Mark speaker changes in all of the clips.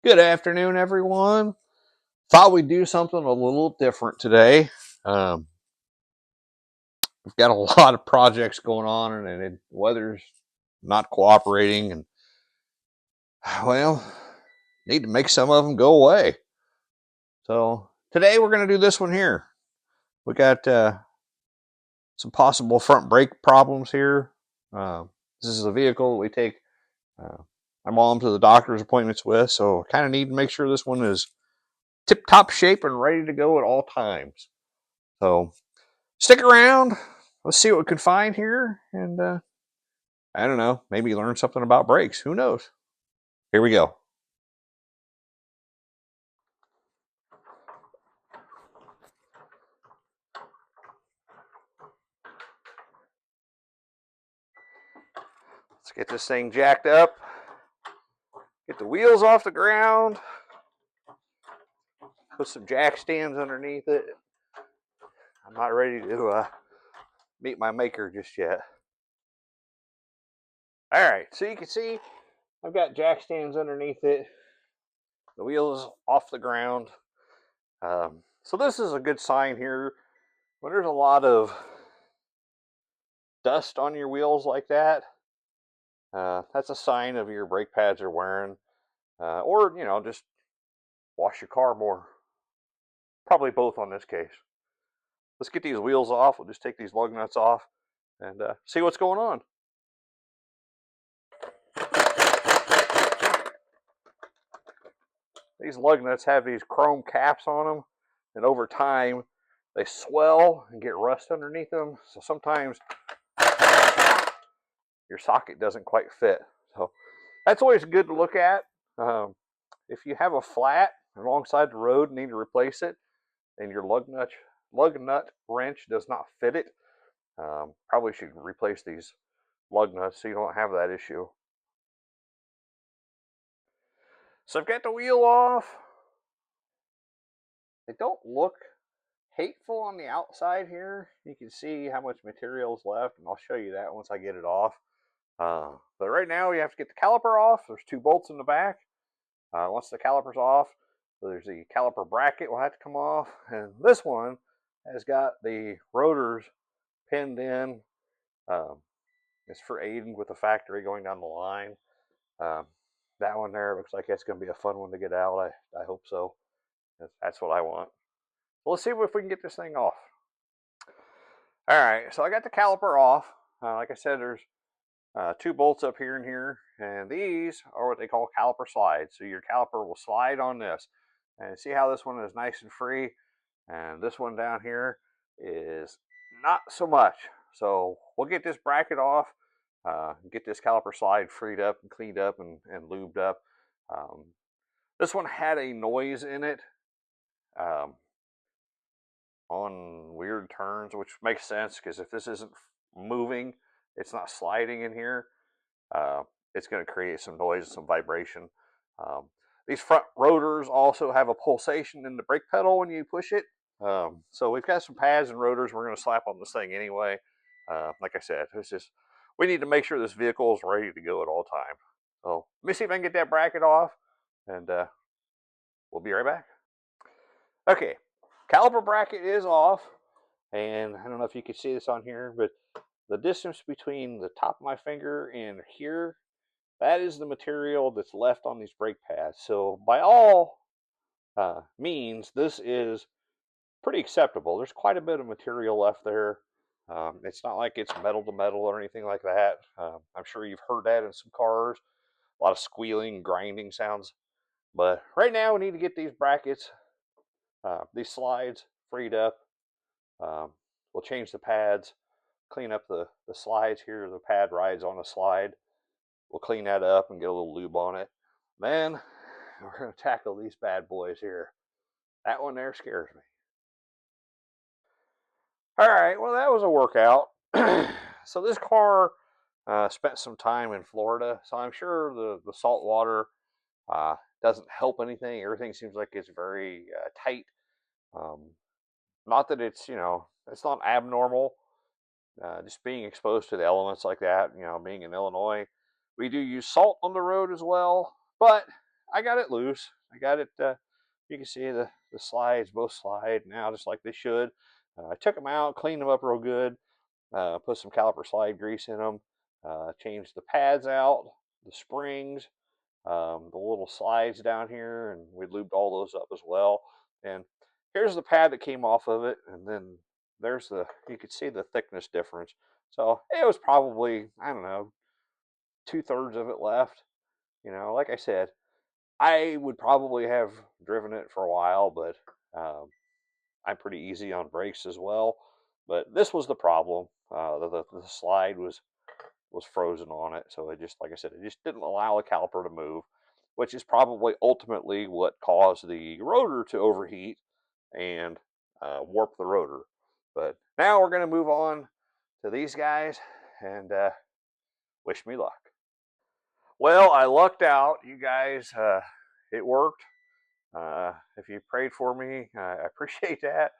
Speaker 1: Good afternoon, everyone. Thought we'd do something a little different today. Um, we've got a lot of projects going on, and the weather's not cooperating, and well, need to make some of them go away. So today we're going to do this one here. We got some possible front brake problems here. This is a vehicle that we take uh, my mom to the doctor's appointments with, so kind of need to make sure this one is tip-top shape and ready to go at all times. So stick around. Let's see what we can find here. And I don't know, maybe learn something about brakes. Who knows? Here we go. Let's get this thing jacked up. Get the wheels off the ground. Put some jack stands underneath it. I'm not ready to meet my maker just yet. All right, so you can see I've got jack stands underneath it. The wheels off the ground. So this is a good sign here. When there's a lot of dust on your wheels like that, that's a sign of your brake pads are wearing, or just wash your car more. Probably both on this case. Let's get these wheels off. We'll just take these lug nuts off and see what's going on. These lug nuts have these chrome caps on them, and over time they swell and get rust underneath them. So sometimes your socket doesn't quite fit. So that's always good to look at. If you have a flat alongside the road and need to replace it, and your lug nut wrench does not fit it, probably should replace these lug nuts so you don't have that issue. So I've got the wheel off. They don't look hateful on the outside here. You can see how much material is left, and I'll show you that once I get it off. But right now you have to get the caliper off. There's 2 bolts in the back. Once the caliper's off, there's the caliper bracket will have to come off, and this one has got the rotors pinned in. It's for aiding with the factory going down the line. That one there looks like it's going to be a fun one to get out. I hope so. That's what I want. Well, let's see if we can get this thing off. All right, so I got the caliper off. Like I said, there's 2 bolts up here and here, and these are what they call caliper slides. So your caliper will slide on this, and see how this one is nice and free, and this one down here is not so much. So we'll get this bracket off, get this caliper slide freed up and cleaned up and lubed up. This one had a noise in it on weird turns, which makes sense because if this isn't moving, it's not sliding in here, it's going to create some noise and some vibration. These front rotors also have a pulsation in the brake pedal when you push it. So we've got some pads and rotors we're going to slap on this thing anyway. Like I said, it's just we need to make sure this vehicle is ready to go at all times. So let me see if I can get that bracket off, and we'll be right back. Okay, caliper bracket is off, and I don't know if you can see this on here, but the distance between the top of my finger and here, that is the material that's left on these brake pads. So by all means, this is pretty acceptable. There's quite a bit of material left there. It's not like it's metal to metal or anything like that. I'm sure you've heard that in some cars. A lot of squealing, grinding sounds. But right now we need to get these brackets, these slides freed up. We'll change the pads, clean up the slides here. The pad rides on a slide. We'll clean that up and get a little lube on it. Then we're going to tackle these bad boys here. That one there scares me. All right, well, that was a workout. So this car spent some time in Florida, so I'm sure the salt water doesn't help anything. Everything seems like it's very tight. Not that it's, it's not abnormal. Just being exposed to the elements like that, being in Illinois, we do use salt on the road as well, but I got it loose. I got it. You can see the slides both slide now just like they should. I took them out, cleaned them up real good, put some caliper slide grease in them, changed the pads out, the springs, the little slides down here, and we lubed all those up as well. And here's the pad that came off of it, and then there's you can see the thickness difference. So it was probably, I don't know, 2/3 of it left. Like I said, I would probably have driven it for a while, but um, I'm pretty easy on brakes as well. But this was the problem. The slide was frozen on it, so it just, like I said, it just didn't allow the caliper to move, which is probably ultimately what caused the rotor to overheat and warp the rotor. But now we're going to move on to these guys, and wish me luck. Well, I lucked out, you guys. It worked. If you prayed for me, I appreciate that.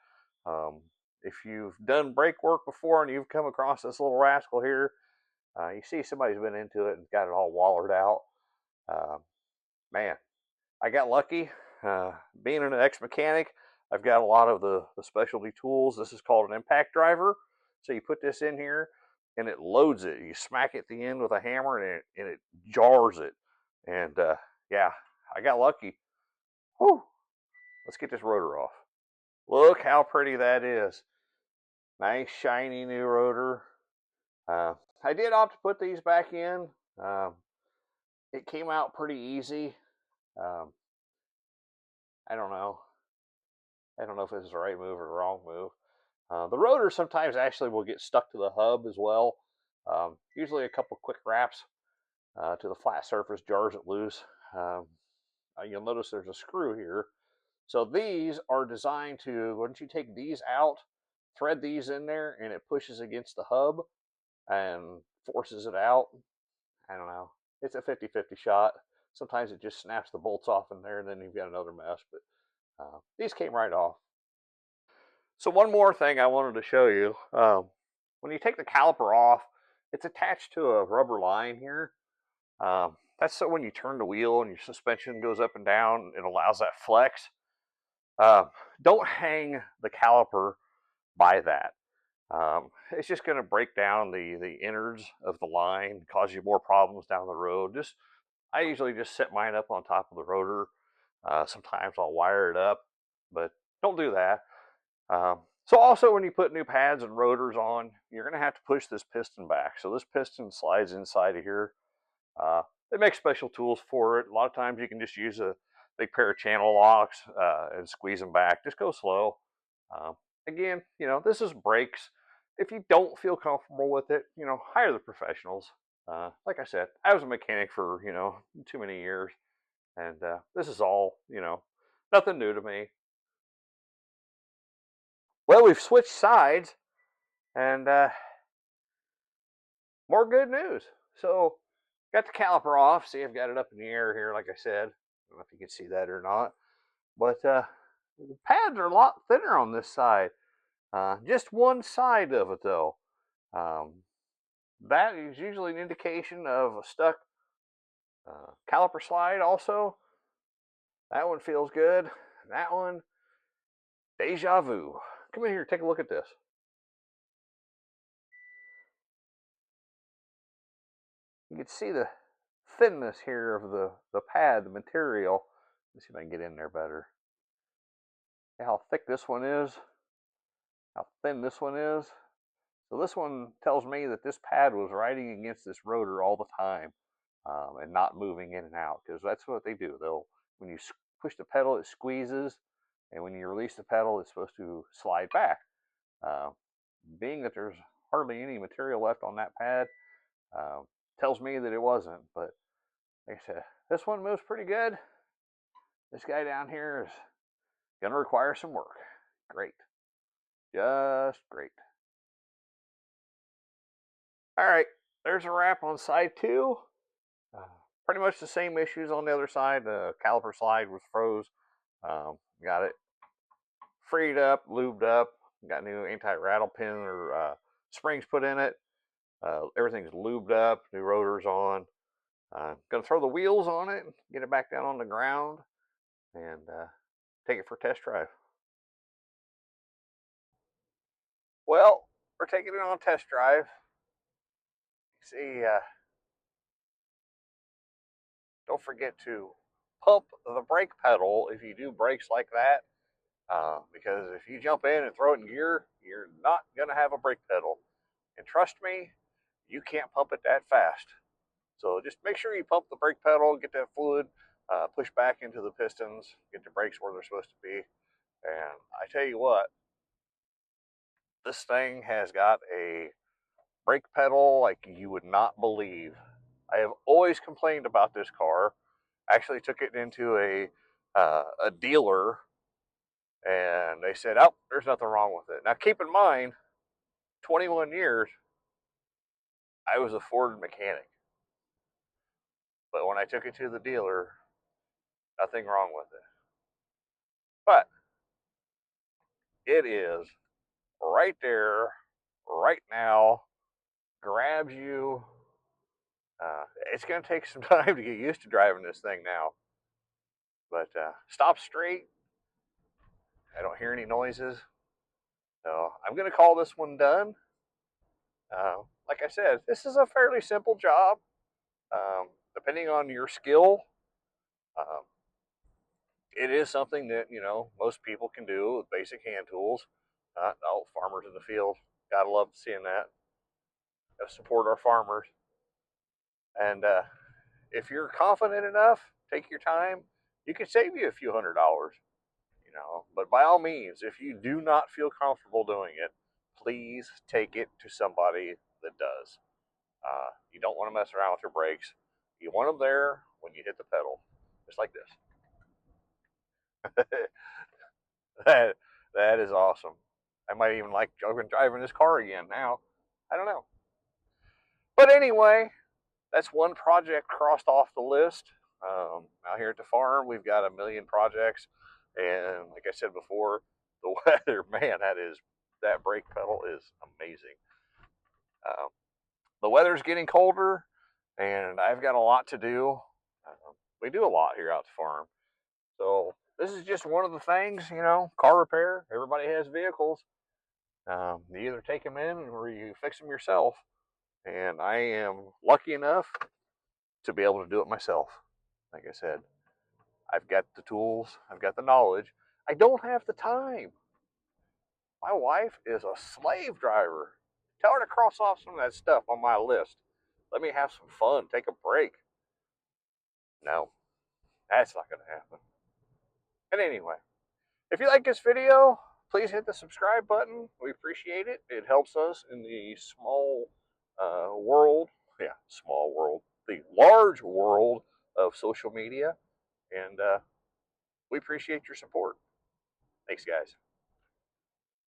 Speaker 1: Um, if you've done brake work before and you've come across this little rascal here, you see somebody's been into it and got it all wallered out. Uh, Man, I got lucky. Being an ex-mechanic, I've got a lot of the specialty tools. This is called an impact driver. So you put this in here and it loads it. You smack it at the end with a hammer and it jars it. And yeah, I got lucky. Whew. Let's get this rotor off. Look how pretty that is. Nice shiny new rotor. I did opt to put these back in. Um, it came out pretty easy. Um, I don't know. I don't know if it's the right move or the wrong move. The rotor sometimes actually will get stuck to the hub as well. Usually a couple quick wraps to the flat surface jars it loose. You'll notice there's a screw here. So these are designed to, once you take these out, thread these in there and it pushes against the hub and forces it out. I don't know. It's a 50-50 shot. Sometimes it just snaps the bolts off in there and then you've got another mess. But these came right off. So one more thing I wanted to show you. When you take the caliper off, it's attached to a rubber line here. That's so when you turn the wheel and your suspension goes up and down, it allows that flex. Don't hang the caliper by that. It's just going to break down the innards of the line, cause you more problems down the road. I usually just set mine up on top of the rotor. Sometimes I'll wire it up, but don't do that. So also when you put new pads and rotors on, you're going to have to push this piston back. So this piston slides inside of here. They make special tools for it. A lot of times you can just use a big pair of channel locks and squeeze them back. Just go slow. Uh, Again, this is brakes. If you don't feel comfortable with it, hire the professionals. Like I said, I was a mechanic for, too many years. And this is all, nothing new to me. Well, we've switched sides and more good news. So got the caliper off. See, I've got it up in the air here, like I said. I don't know if you can see that or not. But the pads are a lot thinner on this side. Just one side of it, though. That is usually an indication of a stuck caliper slide also. That one feels good. That one, deja vu. Come in here, take a look at this. You can see the thinness here of the pad, the material. Let's see if I can get in there better. See how thick this one is, how thin this one is. So this one tells me that this pad was riding against this rotor all the time and not moving in and out, because that's what they do. When you push the pedal, it squeezes, and when you release the pedal, it's supposed to slide back. Uh, Being that there's hardly any material left on that pad, tells me that it wasn't. But like I said, this one moves pretty good. This guy down here is going to require some work. Great. Just great. All right, there's a wrap on side 2. Pretty much the same issues on the other side. The caliper slide was froze. Got it freed up, lubed up. Got new anti-rattle pin or springs put in it. Everything's lubed up. New rotors on. Gonna throw the wheels on it. Get it back down on the ground. and take it for a test drive. Well, we're taking it on a test drive. See, don't forget to pump the brake pedal if you do brakes like that. Because if you jump in and throw it in gear, you're not going to have a brake pedal. And trust me, you can't pump it that fast. So just make sure you pump the brake pedal, get that fluid, push back into the pistons, get the brakes where they're supposed to be. And I tell you what, this thing has got a brake pedal like you would not believe. I have always complained about this car. Actually took it into a dealer, and they said, "Oh, there's nothing wrong with it." Now, keep in mind, 21 years, I was a Ford mechanic, but when I took it to the dealer, nothing wrong with it. But it is right there, right now, grabs you. It's going to take some time to get used to driving this thing now, but stop straight. I don't hear any noises. So I'm going to call this one done. Like I said, this is a fairly simple job. Depending on your skill, um, it is something that most people can do with basic hand tools. All farmers in the field, gotta love seeing that. Gotta support our farmers. And if you're confident enough, take your time. You can save you a few $100s. But by all means, if you do not feel comfortable doing it, please take it to somebody that does. You don't want to mess around with your brakes. You want them there when you hit the pedal, just like this. that that is awesome. I might even like driving this car again now. I don't know. But anyway, that's one project crossed off the list. Out here at the farm, we've got a million projects, and like I said before, the weather, man, that brake pedal is amazing. Um, the weather's getting colder, and I've got a lot to do. We do a lot here out the farm, so this is just one of the things, car repair. Everybody has vehicles. You either take them in or you fix them yourself. And I am lucky enough to be able to do it myself. Like I said, I've got the tools, I've got the knowledge. I don't have the time. My wife is a slave driver. Tell her to cross off some of that stuff on my list. Let me have some fun, take a break. No, that's not going to happen. And anyway, if you like this video, please hit the subscribe button. We appreciate it. It helps us in the small world. Yeah, small world. The large world of social media. And we appreciate your support. Thanks, guys.